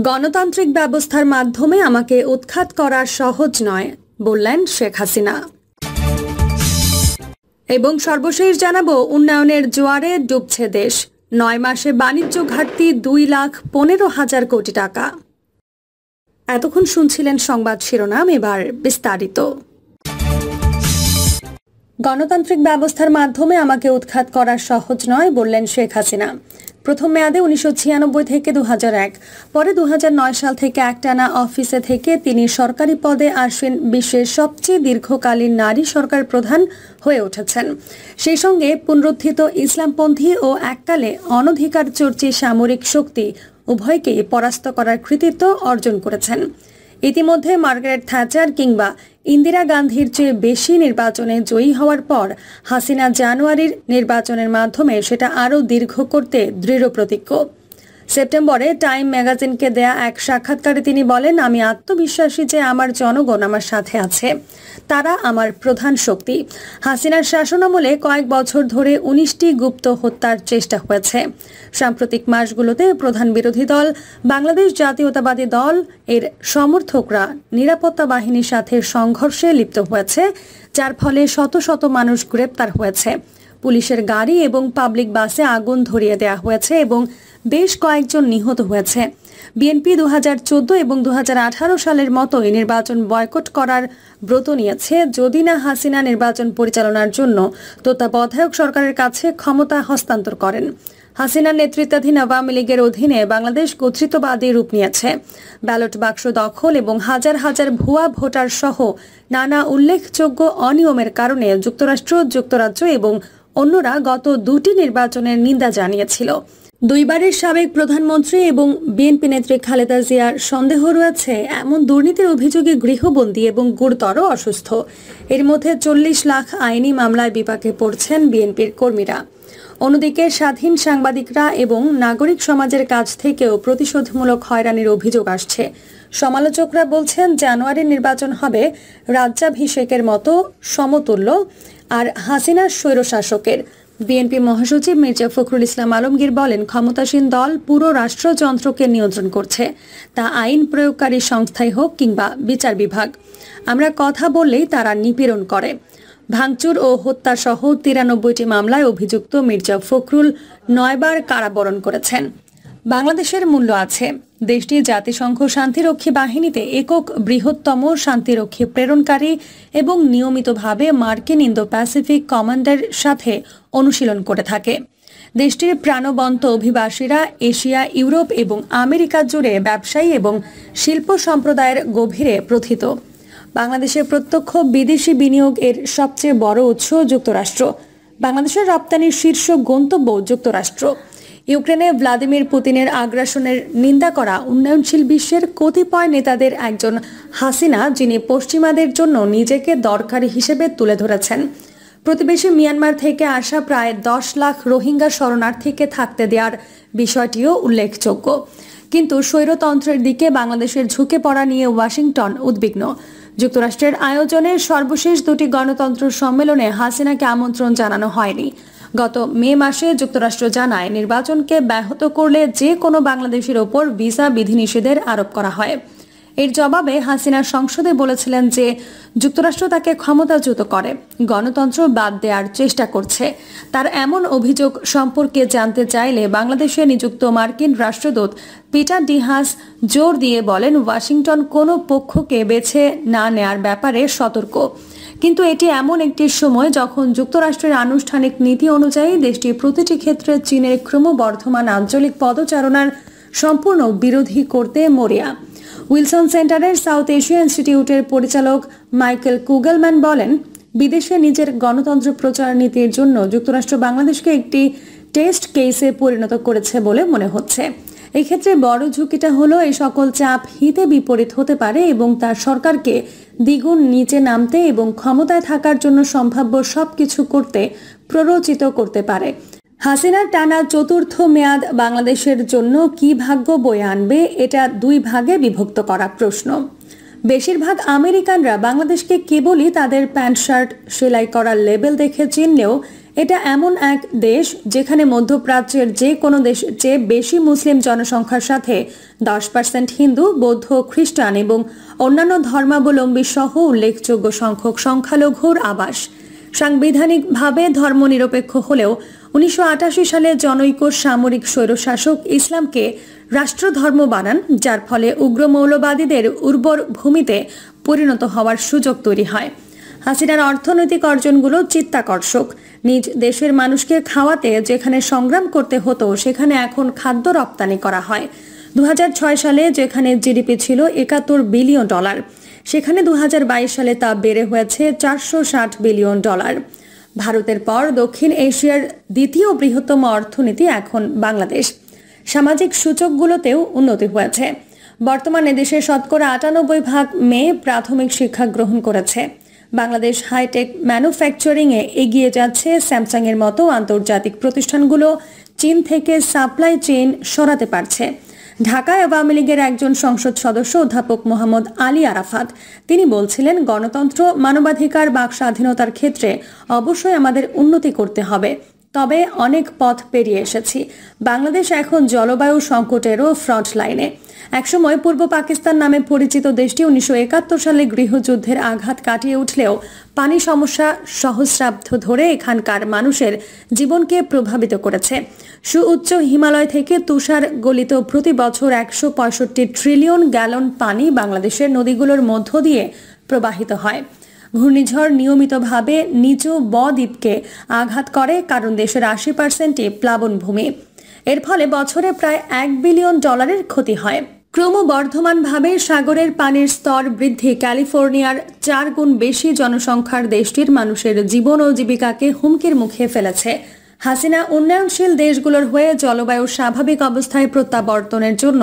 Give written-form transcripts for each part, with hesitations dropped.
গণতান্ত্রিক ব্যবস্থার মাধ্যমে আমাকে উৎখাত করা সহজ নয়, বললেন শেখ হাসিনা। এবং সর্বশেষ জানাবো, উন্নয়নের জোয়ারে ডুবছে দেশ। 9 মাসে বাণিজ্য ঘাটতি 2,15,000 কোটি টাকা। এতক্ষণ শুনছিলেন সংবাদ শিরোনাম, এবার বিস্তারিত। গণতান্ত্রিক ব্যবস্থার মাধ্যমে আমাকে উৎখাত করা সহজ নয়, বললেন শেখ হাসিনা। প্রথম মেয়াদে 1996 থেকে 2001, পরে 2009 সাল থেকে একটানা অফিসে থেকে তিনি সরকারি পদে আসীন বিশ্বের সবচেয়ে দীর্ঘকালীন নারী সরকার প্রধান হয়ে উঠেছেন। সেই সঙ্গে পুনরুত্থিত ইসলামপন্থী ও এককালে অনধিকার চর্চী সামরিক শক্তি উভয়কেই পরাস্ত করার কৃতিত্ব অর্জন করেছেন। ইতিমধ্যে মার্গারেট থ্যাচার কিংবা ইন্দিরা গান্ধীর চেয়ে বেশি নির্বাচনে জয়ী হওয়ার পর হাসিনা জানুয়ারির নির্বাচনের মাধ্যমে সেটা আরও দীর্ঘ করতে দৃঢ়প্রতিজ্ঞ। সেপ্টেম্বরে টাইম ম্যাগাজিনকে দেয়া এক সাক্ষাৎকারে তিনি বলেন, আমি আত্মবিশ্বাসী যে আমার জনগণ আমার সাথে আছে, তারা আমার প্রধান শক্তি। হাসিনার শাসনামলে কয়েক বছর ধরে 19টি গুপ্ত হত্যার চেষ্টা হয়েছে। সাম্প্রতিক মাসগুলোতে প্রধান বিরোধী দল বাংলাদেশ জাতীয়তাবাদী দল এর সমর্থকরা নিরাপত্তা বাহিনীর সাথে সংঘর্ষে লিপ্ত হয়েছে, যার ফলে শত শত মানুষ গ্রেপ্তার হয়েছে। পুলিশের গাড়ি এবং পাবলিক বাসে আগুন ধরিয়ে দেওয়া হয়েছে এবং বেশ কয়েকজন নিহত হয়েছে। বিএনপি 2014 এবং 2018 সালের মতোই নির্বাচন বয়কট করার ব্রত নিয়েছে, যদি না হাসিনা নির্বাচন পরিচালনার জন্য তত্ত্বাবধায়ক সরকারের কাছে ক্ষমতা হস্তান্তর করেন। হাসিনার নেতৃত্বাধীন আওয়ামী লীগের অধীনে বাংলাদেশ কর্তৃত্ববাদী রূপ নিয়েছে। ব্যালট বাক্স দখল এবং হাজার হাজার ভুয়া ভোটার সহ নানা উল্লেখযোগ্য অনিয়মের কারণে যুক্তরাষ্ট্র, যুক্তরাজ্য এবং অন্যরা গত 2টি নির্বাচনের নিন্দা জানিয়েছিল। 2বারের সাবেক প্রধানমন্ত্রী এবং বিএনপি নেত্রী খালেদা জিয়ার সন্দেহ রয়েছে এমন দুর্নীতির অভিযোগে গৃহবন্দী এবং গুরুতর অসুস্থ। এর মধ্যে 40 লাখ আইনি মামলায় বিপাকে পড়ছেন বিএনপির কর্মীরা। অন্যদিকে স্বাধীন সাংবাদিকরা এবং নাগরিক সমাজের কাছ থেকেও প্রতিশোধমূলক হয়রানির অভিযোগ আসছে। সমালোচকরা বলছেন, জানুয়ারির নির্বাচন হবে রাজ্যাভিষেকের মতো সমতুল্য আর হাসিনার স্বৈরশাসকের। বিএনপি মহাসচিব মির্জা ফখরুল ইসলাম আলমগীর বলেন, ক্ষমতাসীন দল পুরো রাষ্ট্রযন্ত্রকে নিয়ন্ত্রণ করছে, তা আইন প্রয়োগকারী সংস্থাই হোক কিংবা বিচার বিভাগ। আমরা কথা বললেই তারা নিপীড়ন করে। ভাঙচুর ও হত্যা সহ 93টি মামলায় অভিযুক্ত মির্জা ফখরুল 9 বার কারাবরণ করেছেন। বাংলাদেশের মূল্য আছে। দেশটি জাতিসংঘ শান্তিরক্ষী বাহিনীতে একক বৃহত্তম শান্তিরক্ষী প্রেরণকারী এবং নিয়মিতভাবে মার্কিন ইন্দো প্যাসিফিক কমান্ডের সাথে অনুশীলন করে থাকে। দেশটির প্রাণবন্ত অভিবাসীরা এশিয়া, ইউরোপ এবং আমেরিকা জুড়ে ব্যবসায়ী এবং শিল্প সম্প্রদায়ের গভীরে প্রথিত। বাংলাদেশের প্রত্যক্ষ বিদেশি বিনিয়োগ এর সবচেয়ে বড় উৎস যুক্তরাষ্ট্র। বাংলাদেশের রপ্তানির শীর্ষ গন্তব্য যুক্তরাষ্ট্র। ইউক্রেনে ভ্লাদিমির পুতিনের আগ্রাসনের নিন্দা করা উন্নয়নশীল বিশ্বের কতিপয় নেতাদের একজন হাসিনা, যিনি পশ্চিমাদের জন্য নিজেকে দরকারি হিসেবে তুলে ধরেছেন। প্রতিবেশী মিয়ানমার থেকে আসা প্রায় 10 লাখ রোহিঙ্গা শরণার্থীকে থাকতে দেওয়ার বিষয়টিও উল্লেখযোগ্য। কিন্তু স্বৈরতন্ত্রের দিকে বাংলাদেশের ঝুঁকে পড়া নিয়ে ওয়াশিংটন উদ্বিগ্ন। যুক্তরাষ্ট্রের আয়োজনে সর্বশেষ 2টি গণতন্ত্র সম্মেলনে হাসিনাকে আমন্ত্রণ জানানো হয়নি। গত মে মাসে যুক্তরাষ্ট্র জানায়, নির্বাচনকে ব্যাহত করলে যে কোনো বাংলাদেশের ওপর ভিসা বিধিনিষেধের আরোপ করা হয়। এর জবাবে হাসিনা সংসদে বলেছিলেন যে যুক্তরাষ্ট্র তাকে ক্ষমতাচ্যুত করে গণতন্ত্র বাদ দেওয়ার চেষ্টা করছে। তার এমন অভিযোগ সম্পর্কে জানতে চাইলে বাংলাদেশে নিযুক্ত মার্কিন রাষ্ট্রদূত পিটার ডি হাস জোর দিয়ে বলেন, ওয়াশিংটন কোনো পক্ষকে বেছে না নেয়ার ব্যাপারে সতর্ক। কিন্তু এটি এমন একটি সময় যখন যুক্তরাষ্ট্রের আনুষ্ঠানিক নীতি অনুযায়ী দেশটি প্রতিটি ক্ষেত্রে চীনের ক্রমবর্ধমান আঞ্চলিক পদচারণার সম্পূর্ণ বিরোধী করতে মরিয়া। উইলসন সেন্টারের সাউথ এশিয়া ইনস্টিটিউটের পরিচালক মাইকেল কুগেলম্যান বলেন, বিদেশে নিজের গণতন্ত্র প্রচার নীতির জন্য যুক্তরাষ্ট্র বাংলাদেশকে একটি টেস্ট কেসে পরিণত করেছে বলে মনে হচ্ছে। এই ক্ষেত্রে বড় ঝুঁকিটা হলো এই সকল চাপ হিতে বিপরীত হতে পারে এবং তার সরকারকে দ্বিগুণ নিচে নামতে এবং ক্ষমতায় থাকার জন্য সম্ভাব্য সবকিছু করতে প্ররোচিত করতে পারে। হাসিনার টানা 4র্থ মেয়াদ বাংলাদেশের জন্য কি ভাগ্য বয়ে আনবে, এটা 2 ভাগে বিভক্ত করা প্রশ্ন। বেশিরভাগ আমেরিকানরা বাংলাদেশকে কেবলই তাদের প্যান্ট শার্ট সেলাই করার লেবেল দেখে চিনলেও এটা এমন এক দেশ যেখানে মধ্যপ্রাচ্যের যে কোনো দেশের চেয়ে বেশি মুসলিম জনসংখ্যার সাথে 10% হিন্দু, বৌদ্ধ, খ্রিস্টান এবং অন্যান্য ধর্মাবলম্বী সহ উল্লেখযোগ্য সংখ্যক সংখ্যালঘুর আবাস। সাংবিধানিকভাবে ধর্মনিরপেক্ষ হলেও 1988 সালে জনৈক সামরিক স্বৈরশাসক ইসলামকে রাষ্ট্রধর্ম বানান, যার ফলে উগ্র মৌলবাদীদের উর্বর ভূমিতে পরিণত হওয়ার সুযোগ তৈরি হয়। হাসিনার অর্থনৈতিক অর্জনগুলো চিত্তাকর্ষক। নিজ দেশের মানুষকে খাওয়াতে যেখানে সংগ্রাম করতে হতো সেখানে এখন খাদ্য রপ্তানি করা হয়। 2006 সালে যেখানে জিডিপি ছিল $71 বিলিয়ন, সেখানে 2022 সালে তা বেড়ে হয়েছে $460 বিলিয়ন। ভারতের পর দক্ষিণ এশিয়ার দ্বিতীয় বৃহত্তম অর্থনীতি এখন বাংলাদেশ। সামাজিক সূচকগুলোতেও উন্নতি হয়েছে। বর্তমানে দেশের শতকরা 98% মেয়ে প্রাথমিক শিক্ষা গ্রহণ করেছে। বাংলাদেশ হাইটেক ম্যানুফ্যাকচারিংয়ে এগিয়ে যাচ্ছে। স্যামসাং এর মতো আন্তর্জাতিক প্রতিষ্ঠানগুলো চীন থেকে সাপ্লাই চেইন সরাতে পারছে। ঢাকায় আওয়ামী লীগের একজন সংসদ সদস্য অধ্যাপক মোহাম্মদ আলী আরাফাত তিনি বলছিলেন, গণতন্ত্র, মানবাধিকার, বাক স্বাধীনতার ক্ষেত্রে অবশ্যই আমাদের উন্নতি করতে হবে, তবে অনেক পথ পেরিয়ে এসেছি। বাংলাদেশ এখন জলবায়ু সংকটেরও ফ্রন্ট লাইনে। একসময় পূর্ব পাকিস্তান নামে পরিচিত দেশটি 1971 সালে গৃহযুদ্ধের আঘাত কাটিয়ে উঠলেও পানি সমস্যা সহস্রাব্দ ধরে এখানকার মানুষের জীবনকে প্রভাবিত করেছে। সুউচ্চ হিমালয় থেকে তুষার গলিত প্রতি বছর 165 ট্রিলিয়ন গ্যালন পানি বাংলাদেশের নদীগুলোর মধ্য দিয়ে প্রবাহিত হয়। ঘূর্ণিঝড় নিয়মিতভাবে নিচু ব-দ্বীপকে আঘাত করে, কারণ দেশের 80%ই প্লাবনভূমি। এর ফলে বছরে প্রায় $1 বিলিয়ন ক্ষতি হয়। ক্রমবর্ধমানভাবে সাগরের পানির স্তর বৃদ্ধি ক্যালিফোর্নিয়ার 4 গুণ বেশি জনসংখ্যার দেশটির মানুষের জীবন ও জীবিকাকে হুমকির মুখে ফেলেছে। হাসিনা উন্নয়নশীল দেশগুলোর হয়ে জলবায়ুর স্বাভাবিক অবস্থায় প্রত্যাবর্তনের জন্য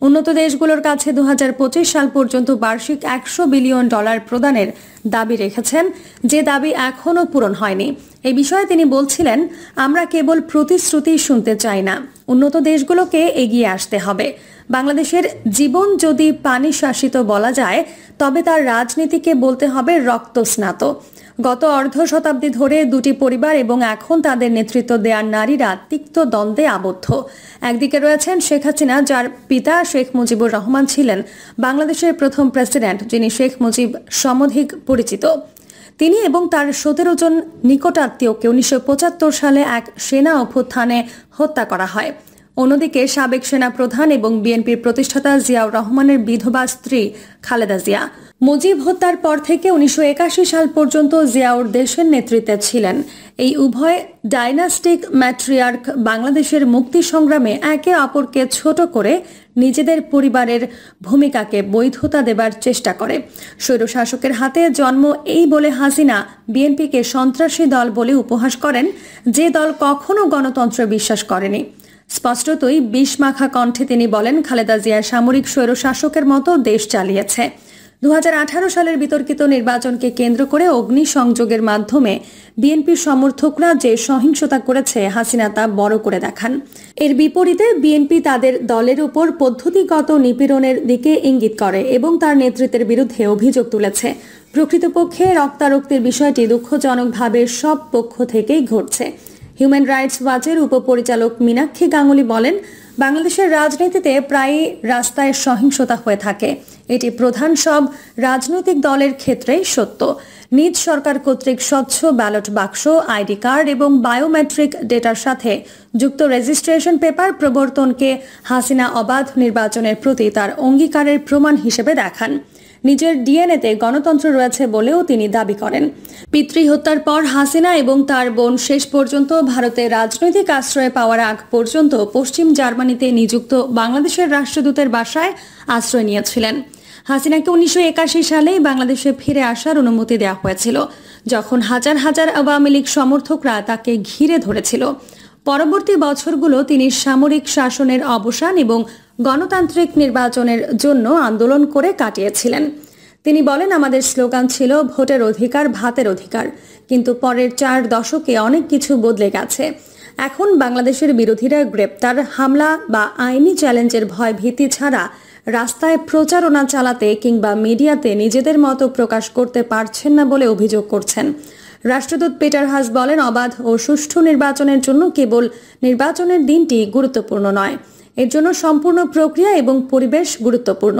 উন্নত দেশগুলোর কাছে 2025 সাল পর্যন্ত বার্ষিক $100 বিলিয়ন প্রদানের দাবি রেখেছেন, যে দাবি এখনও পূরণ হয়নি। এই বিষয়ে তিনি বলছিলেন, আমরা কেবল প্রতিশ্রুতি শুনতে চাই না, উন্নত দেশগুলোকে এগিয়ে আসতে হবে। বাংলাদেশের জীবন যদি পানি শাসিত বলা যায়, তবে তার রাজনীতিকে বলতে হবে রক্তস্নাত। গত অর্ধ শতাব্দী ধরে দুটি পরিবার এবং এখন তাদের নেতৃত্ব দেওয়ার নারীরা তিক্ত দ্বন্দ্বে আবদ্ধ। একদিকে রয়েছেন শেখ হাসিনা, যার পিতা শেখ মুজিবুর রহমান ছিলেন বাংলাদেশের প্রথম প্রেসিডেন্ট, যিনি শেখ মুজিব সমধিক পরিচিত। তিনি এবং তার 17 জন নিকটাত্মীয়কে 1975 সালে এক সেনা অভ্যুত্থানে হত্যা করা হয়। অন্যদিকে সাবেক সেনা প্রধান এবং বিএনপির প্রতিষ্ঠাতা জিয়াউর রহমানের বিধবা স্ত্রী খালেদা জিয়া। মুজিব হত্যার পর থেকে 1981 সাল পর্যন্ত জিয়াউর দেশের নেতৃত্বে ছিলেন। এই উভয় ডাইনাস্টিক ম্যাট্রিয়ার্ক বাংলাদেশের মুক্তি সংগ্রামে একে অপরকে ছোট করে নিজেদের পরিবারের ভূমিকাকে বৈধতা দেবার চেষ্টা করে। স্বৈরশাসকের হাতে জন্ম এই বলে হাসিনা বিএনপিকে সন্ত্রাসী দল বলে উপহাস করেন, যে দল কখনো গণতন্ত্রে বিশ্বাস করেনি। স্পষ্টতই বিষমাখা কণ্ঠে তিনি বলেন, খালেদা জিয়া সামরিক স্বৈরশাসকের মতো দেশ চালিয়েছে। 2018 সালের বিতর্কিত নির্বাচনকে কেন্দ্র করে অগ্নিসংযোগের মাধ্যমে বিএনপির সমর্থকরা যে সহিংসতা করেছে, হাসিনা তা বড় করে দেখান। এর বিপরীতে বিএনপি তাদের দলের উপর পদ্ধতিগত নিপীড়নের দিকে ইঙ্গিত করে এবং তার নেতৃত্বের বিরুদ্ধে অভিযোগ তুলেছে। প্রকৃতপক্ষে রক্তারক্তির বিষয়টি দুঃখজনকভাবে সব পক্ষ থেকেই ঘটছে। হিউম্যান রাইটস ওয়াচের উপপরিচালক মীনাক্ষী গাঙ্গুলি বলেন, বাংলাদেশের রাজনীতিতে প্রায়ই রাস্তায় সহিংসতা হয়ে থাকে। এটি প্রধান সব রাজনৈতিক দলের ক্ষেত্রেই সত্য। নিজ সরকার কর্তৃক স্বচ্ছ ব্যালট বাক্স, আইডি কার্ড এবং বায়োমেট্রিক ডেটার সাথে যুক্ত রেজিস্ট্রেশন পেপার প্রবর্তনকে হাসিনা অবাধ নির্বাচনের প্রতি তার অঙ্গীকারের প্রমাণ হিসেবে দেখান। নিজের ডিএনএতে গণতন্ত্র রয়েছে বলেও তিনি দাবি করেন। পিতৃ হত্যার পর হাসিনা এবং তার বোন শেষ পর্যন্ত ভারতে রাজনৈতিক আশ্রয় পাওয়ার আগ পর্যন্ত পশ্চিম জার্মানিতে নিযুক্ত বাংলাদেশের রাষ্ট্রদূতের বাসায় আশ্রয় নিয়েছিলেন। হাসিনাকে 1981 সালেই বাংলাদেশে ফিরে আসার অনুমতি দেওয়া হয়েছিল, যখন হাজার হাজার আওয়ামী লীগ সমর্থকরা তাকে ঘিরে ধরেছিল। পরবর্তী বছরগুলো তিনি সামরিক শাসনের অবসান এবং গণতান্ত্রিক নির্বাচনের জন্য আন্দোলন করে কাটিয়েছিলেন। তিনি বলেন, আমাদের স্লোগান ছিল ভোটের অধিকার, ভাতের অধিকার, কিন্তু পরের 4 দশকে অনেক কিছু বদলে গেছে। এখন বাংলাদেশের বিরোধীরা গ্রেপ্তার, হামলা বা আইনি চ্যালেঞ্জের ভয় ভীতি ছাড়া রাস্তায় প্রচারণা চালাতে কিংবা মিডিয়াতে নিজেদের মতো প্রকাশ করতে পারছেন না বলে অভিযোগ করছেন। রাষ্ট্রদূত পিটার হাস বলেন, অবাধ ও সুষ্ঠু নির্বাচনের জন্য কেবল নির্বাচনের দিনটি গুরুত্বপূর্ণ নয়, এর জন্য সম্পূর্ণ প্রক্রিয়া এবং পরিবেশ গুরুত্বপূর্ণ।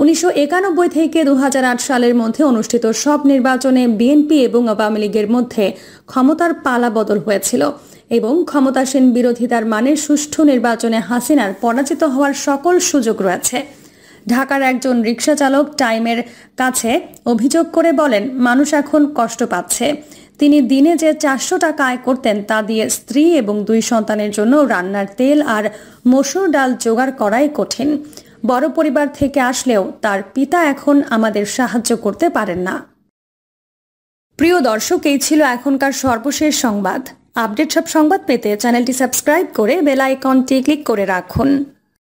1991 থেকে 2008 সালের মধ্যে অনুষ্ঠিত সব নির্বাচনে বিএনপি এবং আওয়ামী লীগের মধ্যে ক্ষমতার পালা বদল হয়েছিল এবং ক্ষমতাসীন বিরোধিতার মানে সুষ্ঠু নির্বাচনে হাসিনার পরাজিত হওয়ার সকল সুযোগ রয়েছে। ঢাকার একজন রিকশা চালক টাইমের কাছে অভিযোগ করে বলেন, মানুষ এখন কষ্ট পাচ্ছে। তিনি দিনে যে 400 টাকা আয় করতেন তা দিয়ে স্ত্রী এবং 2 সন্তানের জন্য রান্নার তেল আর মসুর ডাল জোগাড় করাই কঠিন। বড় পরিবার থেকে আসলেও তার পিতা এখন আমাদের সাহায্য করতে পারেন না। প্রিয় দর্শক, এই ছিল এখনকার সর্বশেষ সংবাদ। আপডেট সব সংবাদ পেতে চ্যানেলটি সাবস্ক্রাইব করে বেল আইকনটি ক্লিক করে রাখুন।